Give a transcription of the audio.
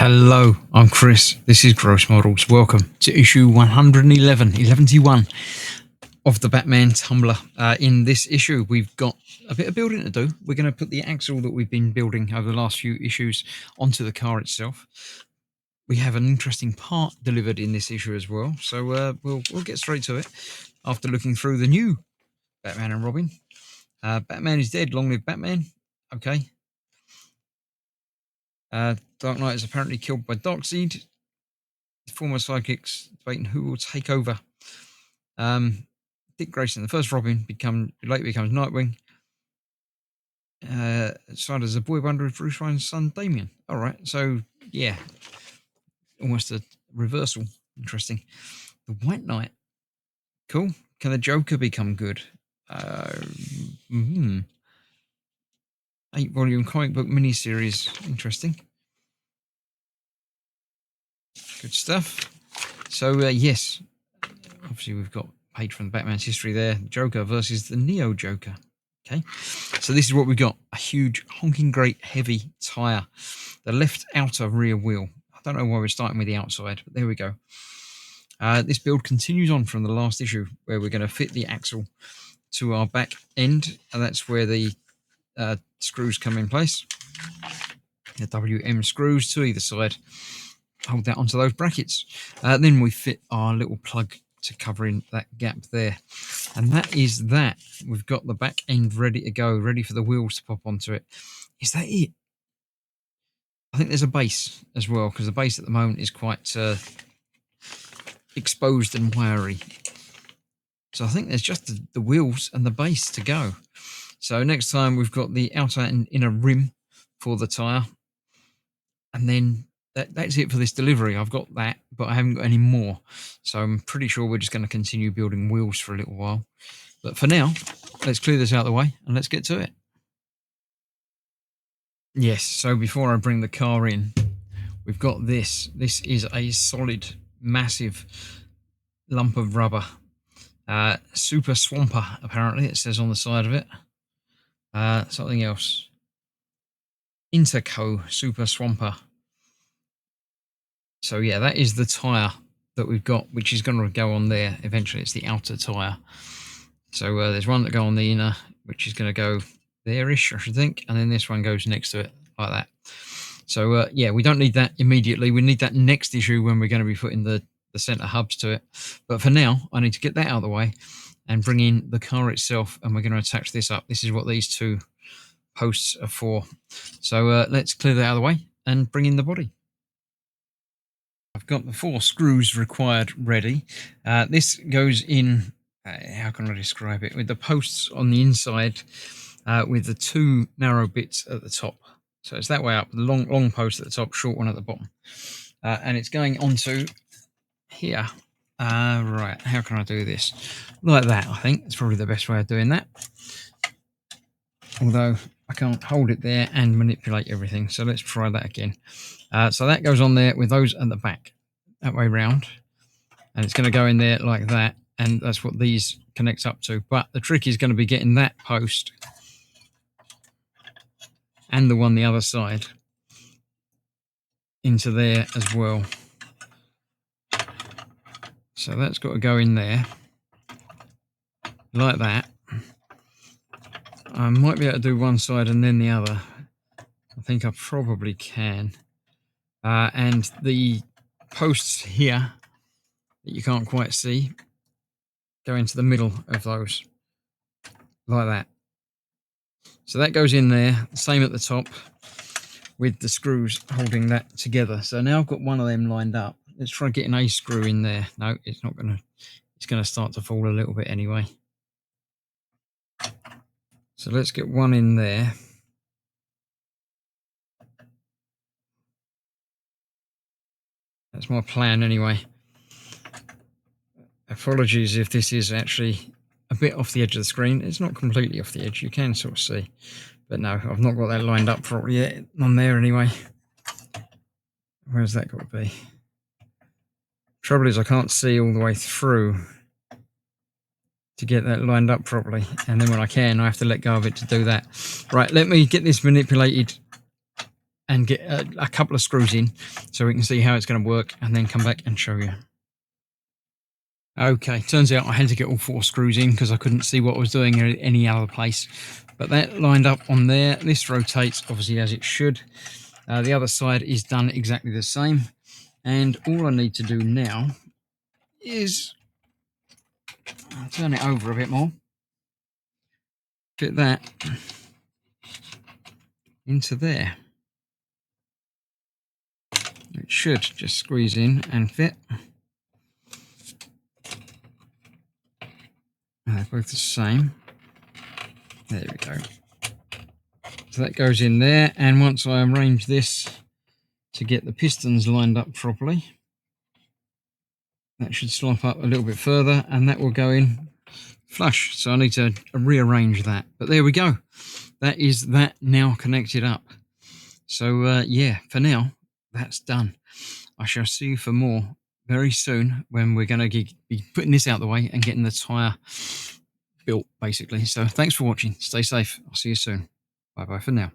Hello, I'm Chris. This is Gross Models. Welcome to issue 111 of the Batman Tumbler. In this issue, we've got a bit of building to do. We're going to put the axle that we've been building over the last few issues onto the car itself. We have an interesting part delivered in this issue as well, so we'll get straight to it. After looking through the new Batman and Robin, Batman is dead. Long live Batman. Okay. Dark Knight is apparently killed by Darkseid. Former sidekicks debating who will take over. Dick Grayson, the first Robin, later becomes Nightwing. Started as a boy wonder with Bruce Wayne's son Damian. All right, so yeah, almost a reversal. Interesting. The White Knight, cool. Can the Joker become good? 8-volume comic book miniseries. Interesting. Good stuff. So yes, obviously we've got page from the Batman's history there. Joker versus the Neo Joker. Okay, so this is what we got: a huge, honking great, heavy tire, the left outer rear wheel. I don't know why we're starting with the outside, but there we go. This build continues on from the last issue, where we're going to fit the axle to our back end, and that's where the screws come in place. The WM screws to either side. Hold that onto those brackets. Then we fit our little plug to cover in that gap there. And that is that. We've got the back end ready to go, ready for the wheels to pop onto it. Is that it? I think there's a base as well, because the base at the moment is quite exposed and wiry. So I think there's just the wheels and the base to go. So next time we've got the outer and inner rim for the tyre. And then that's it for this delivery. I've got that, but I haven't got any more. So I'm pretty sure we're just going to continue building wheels for a little while. But for now, let's clear this out of the way and let's get to it. Yes, so before I bring the car in, we've got this. This is a solid, massive lump of rubber. Super Swamper, apparently, it says on the side of it. Something else. Interco Super Swamper. So yeah, that is the tyre that we've got, which is going to go on there eventually. It's the outer tyre. So there's one that go on the inner, which is going to go there-ish, I should think. And then this one goes next to it, like that. So yeah, we don't need that immediately. We need that next issue when we're going to be putting the centre hubs to it. But for now, I need to get that out of the way and bring in the car itself. And we're going to attach this up. This is what these two posts are for. So let's clear that out of the way and bring in the body. I've got the 4 screws required ready. This goes in, how can I describe it, with the posts on the inside with the 2 narrow bits at the top. So it's that way up, the long post at the top, short one at the bottom. And it's going onto here. Right, how can I do this? Like that, I think. It's probably the best way of doing that. Although I can't hold it there and manipulate everything. So let's try that again. So that goes on there with those at the back, that way round. And it's going to go in there like that. And that's what these connect up to. But the trick is going to be getting that post and the one the other side into there as well. So that's got to go in there like that. I might be able to do one side and then the other. I think I probably can. And the posts here that you can't quite see go into the middle of those, like that. So that goes in there, same at the top, with the screws holding that together. So now I've got one of them lined up. Let's try getting a screw in there. No, it's not going to. It's going to start to fall a little bit anyway. So let's get one in there. That's my plan anyway. Apologies if this is actually a bit off the edge of the screen. It's not completely off the edge. You can sort of see. But no, I've not got that lined up properly yet. On there anyway. Where's that got to be? Trouble is I can't see all the way through to get that lined up properly. And then when I can, I have to let go of it to do that. Right, let me get this manipulated and get a couple of screws in so we can see how it's going to work, and then come back and show you. Okay, turns out I had to get all 4 screws in because I couldn't see what I was doing in any other place. But that lined up on there. This rotates obviously as it should. The other side is done exactly the same. And all I need to do now is turn it over a bit more. Fit that into there. It should just squeeze in and fit. And they're both the same. There we go. So that goes in there, and once I arrange this to get the pistons lined up properly, that should slop up a little bit further, and that will go in flush. So I need to rearrange that. But there we go. That is that now connected up. So yeah, for now, that's done. I shall see you for more very soon when we're going to be putting this out the way and getting the tyre built, basically. So thanks for watching. Stay safe. I'll see you soon. Bye-bye for now.